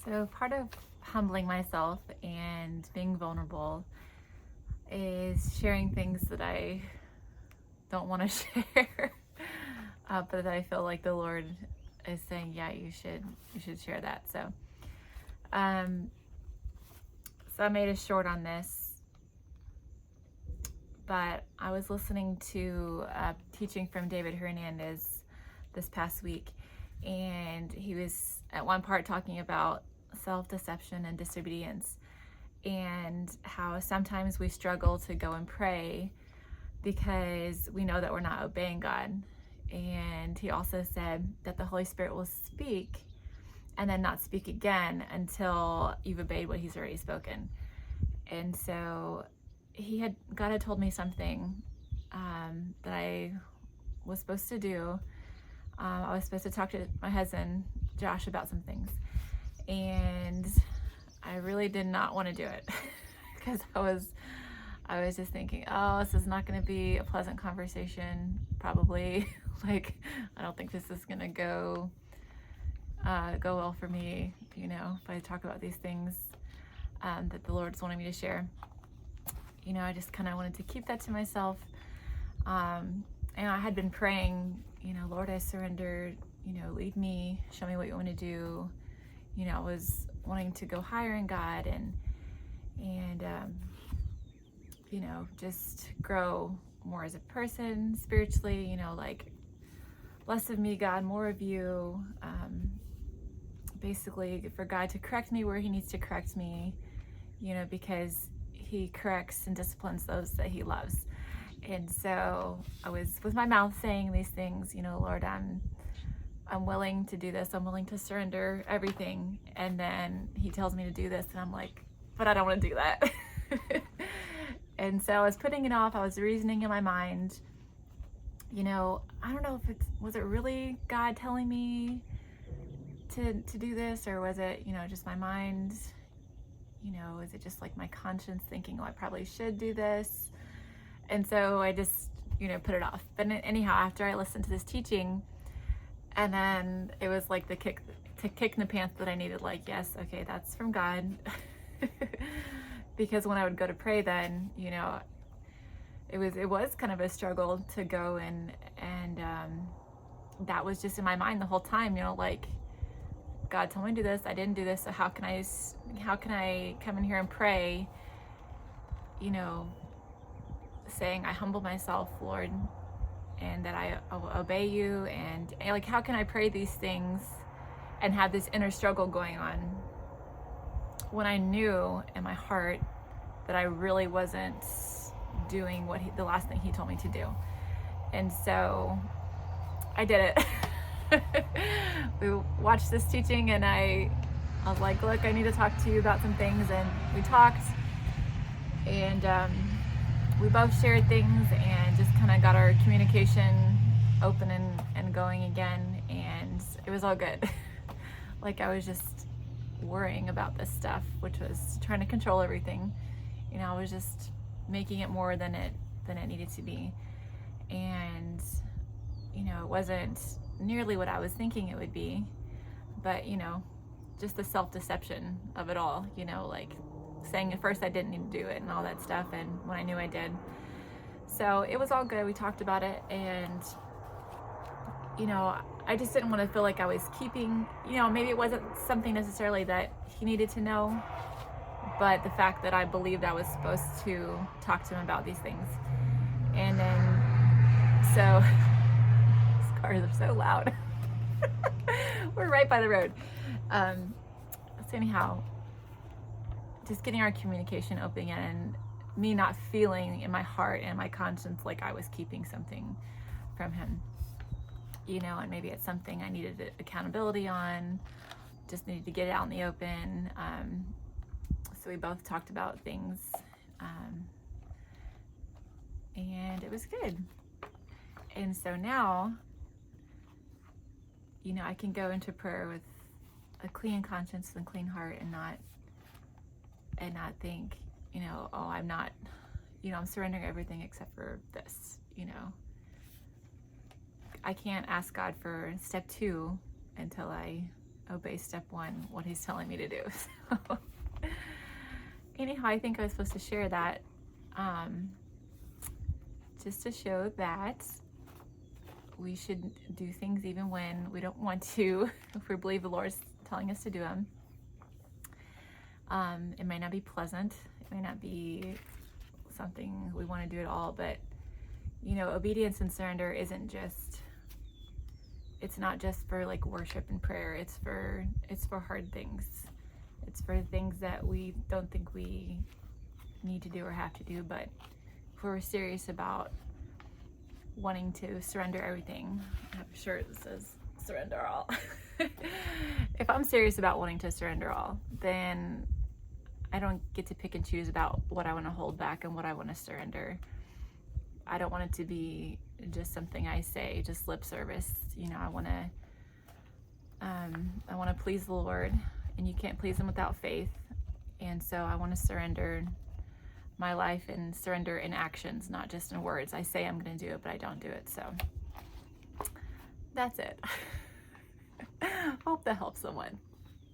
So, part of humbling myself and being vulnerable is sharing things that I don't want to share, but that I feel like the Lord is saying, "Yeah, you should share that." Um, so I made a short on this, but I was listening to a teaching from David Hernandez this past week, and he was at one part talking about self-deception and disobedience, and how sometimes we struggle to go and pray because we know that we're not obeying God. And he also said that the Holy Spirit will speak and then not speak again until you've obeyed what he's already spoken. And so God had told me something that I was supposed to do. I was supposed to talk to my husband, Josh, about some things. And I really did not want to do it because I was just thinking, oh, this is not going to be a pleasant conversation, probably. Like, I don't think this is going to go well for me, if I talk about these things that the Lord's wanting me to share. I just kind of wanted to keep that to myself. And I had been praying, Lord, I surrender, lead me, show me what you want to do. I was wanting to go higher in God and just grow more as a person spiritually, like less of me, God, more of you. Basically for God to correct me where he needs to correct me, because he corrects and disciplines those that he loves. And so I was with my mouth saying these things, Lord, I'm willing to do this. I'm willing to surrender everything. And then he tells me to do this, and I'm like, but I don't want to do that. And so I was putting it off. I was reasoning in my mind, I don't know if was it really God telling me to do this, or was it, just my mind, is it just like my conscience thinking, oh, I probably should do this? And so I just, put it off. But anyhow, after I listened to this teaching, and then it was like the kick in the pants that I needed, like, yes, okay, that's from God. Because when I would go to pray then, it was kind of a struggle to go and that was just in my mind the whole time, like, God told me to do this, I didn't do this, so how can I come in here and pray, saying I humble myself, Lord, and that I will obey you, and like, how can I pray these things and have this inner struggle going on when I knew in my heart that I really wasn't doing the last thing he told me to do. And so I did it. We watched this teaching, and I was like, look, I need to talk to you about some things. And we talked, and we both shared things and just kind of got our communication open and going again. And it was all good. Like, I was just worrying about this stuff, which was trying to control everything. I was just making it more than it needed to be. And, it wasn't nearly what I was thinking it would be, but, just the self-deception of it all, like saying at first I didn't need to do it and all that stuff, and when I knew I did. So it was all good. We talked about it, and, I just didn't want to feel like I was keeping, maybe it wasn't something necessarily that he needed to know, but the fact that I believed I was supposed to talk to him about these things. And then, so, these cars are so loud. We're right by the road. So anyhow, just getting our communication open, and me not feeling in my heart and my conscience like I was keeping something from him, and maybe it's something I needed accountability on, just needed to get it out in the open. So we both talked about things, and it was good. And so now, I can go into prayer with a clean conscience and clean heart, and not think, oh, I'm not, I'm surrendering everything except for this. I can't ask God for step 2 until I obey step one, what he's telling me to do. So anyhow, I think I was supposed to share that just to show that we should do things even when we don't want to, if we believe the Lord's telling us to do them. It may not be pleasant. It may not be something we want to do at all, but obedience and surrender it's not just for like worship and prayer. It's for hard things. It's for things that we don't think we need to do or have to do, but if we're serious about wanting to surrender everything, I have a shirt that says surrender all. If I'm serious about wanting to surrender all, then I don't get to pick and choose about what I want to hold back and what I want to surrender. I don't want it to be just something I say, just lip service. I want to please the Lord, and you can't please him without faith. And so I want to surrender my life and surrender in actions, not just in words. I say I'm going to do it, but I don't do it. So that's it. Hope that helps someone.